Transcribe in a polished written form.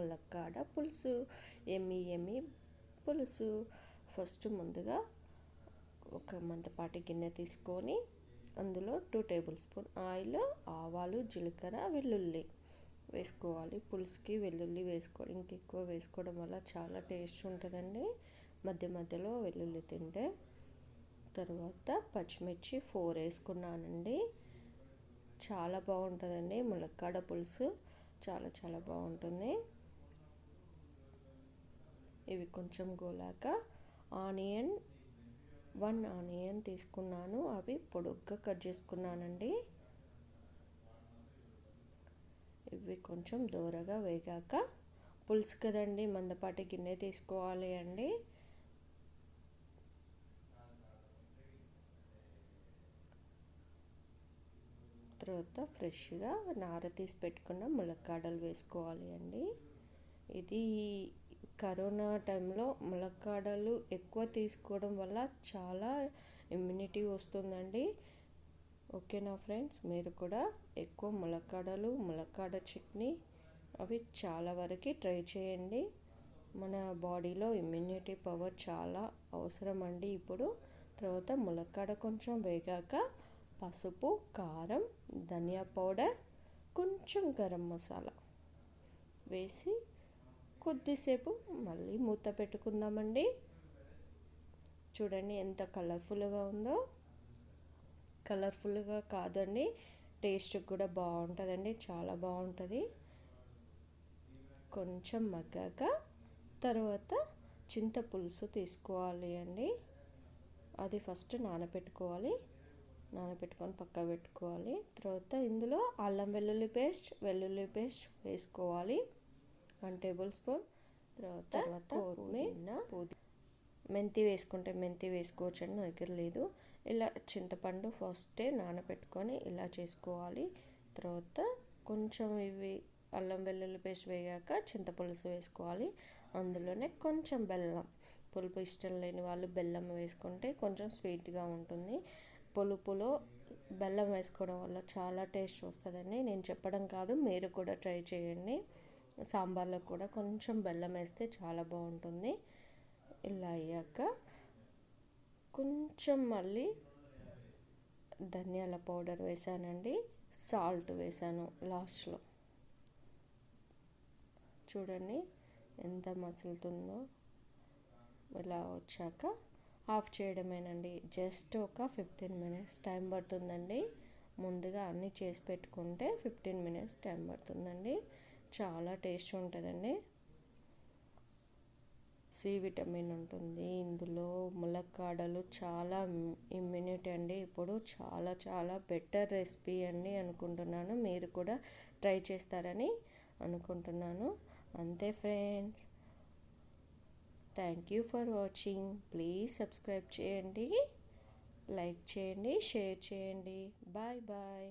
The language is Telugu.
ములక్కాడ పులుసు. ఎమ్మి ఎమ్మి పులుసు. ఫస్ట్ ముందుగా ఒక మందపాటి గిన్నె తీసుకొని అందులో 2 టేబుల్ స్పూన్ ఆయిల్, ఆవాలు, జీలకర్ర, వెల్లుల్లి వేసుకోవాలి. పులుసుకి వెల్లుల్లి వేసుకోవాలి. ఇంకెక్కువ వేసుకోవడం వల్ల చాలా టేస్ట్ ఉంటుందండి మధ్య మధ్యలో వెల్లుల్లి తింటే. తర్వాత పచ్చిమిర్చి 4 వేసుకున్నానండి. చాలా బాగుంటుందండి ములక్కాడ పులుసు, చాలా చాలా బాగుంటుంది. ఇవి కొంచెం గోలాక ఆనియన్ 1 ఆనియన్ తీసుకున్నాను, అవి పొడుగ్గా కట్ చేసుకున్నానండి. ఇవి కొంచెం దూరగా వేగాక, పులుసు కదండి మందపాటి గిన్నె తీసుకోవాలి అండి. తర్వాత ఫ్రెష్గా నార తీసి పెట్టుకున్న ములక్కాడలు వేసుకోవాలి అండి. ఇది కరోనా టైంలో ములక్కాడలు ఎక్కువ తీసుకోవడం వల్ల చాలా ఇమ్యూనిటీ వస్తుందండి. ఓకేనా ఫ్రెండ్స్, మీరు కూడా ఎక్కువ ములక్కాడలు, ములక్కాడ చట్నీ అవి చాలా వరకు ట్రై చేయండి. మన బాడీలో ఇమ్యూనిటీ పవర్ చాలా అవసరం అండి ఇప్పుడు. తర్వాత ములక్కాడ కొంచెం వేగాక పసుపు, కారం, ధనియా పౌడర్, కొంచెం గరం మసాలా వేసి కొద్దిసేపు మళ్ళీ మూత పెట్టుకుందామండి. చూడండి ఎంత కలర్ఫుల్గా ఉందో. కలర్ఫుల్గా కాదండి, టేస్ట్ కూడా బాగుంటుందండి, చాలా బాగుంటుంది. కొంచెం మగ్గాక తర్వాత చింతపులుసు తీసుకోవాలి అండి. అది ఫస్ట్ నానబెట్టుకొని పక్క పెట్టుకోవాలి. తర్వాత ఇందులో అల్లం వెల్లుల్లి పేస్ట్ వేసుకోవాలి 1 టేబుల్ స్పూన్. తర్వాత మెంతి వేసుకుంటే మెంతి వేసుకోవచ్చండి, నా దగ్గర లేదు. ఇలా చింతపండు ఫస్టే నానబెట్టుకొని ఇలా చేసుకోవాలి. తర్వాత కొంచెం ఇవి అల్లం వెల్లుల్లి పేస్ట్ వేగాక చింతపులుసు వేసుకోవాలి. అందులోనే కొంచెం బెల్లం, పులుపు ఇష్టం లేని వాళ్ళు బెల్లం వేసుకుంటే కొంచెం స్వీట్గా ఉంటుంది. పులుపులో బెల్లం వేసుకోవడం వల్ల చాలా టేస్ట్ వస్తుందండి. నేను చెప్పడం కాదు, మీరు కూడా ట్రై చేయండి. సాంబార్లో కూడా కొంచెం బెల్లం వేస్తే చాలా బాగుంటుంది. ఇలా అయ్యాక కొంచెం మళ్ళీ ధనియాల పౌడర్ వేసానండి, సాల్ట్ వేసాను లాస్ట్లో. చూడండి ఎంత మసులుతుందో. ఇలా వచ్చాక ఆఫ్ చేయడమేనండి. జస్ట్ ఒక 15 మినిట్స్ టైం పడుతుందండి. ముందుగా అన్నీ చేసి పెట్టుకుంటే 15 మినిట్స్ టైం పడుతుందండి. చాలా టేస్ట్ ఉంటుందండి. సి విటమిన్ ఉంటుంది ఇందులో. ములక్కాడలు చాలా ఇమ్యూనిటీ అండి. ఇప్పుడు చాలా చాలా బెటర్ రెసిపీ అండి అనుకుంటున్నాను. మీరు కూడా ట్రై చేస్తారని అనుకుంటున్నాను. అంతే friends, thank you for watching. Please subscribe చేయండి, లైక్ చేయండి, షేర్ చేయండి. Bye bye.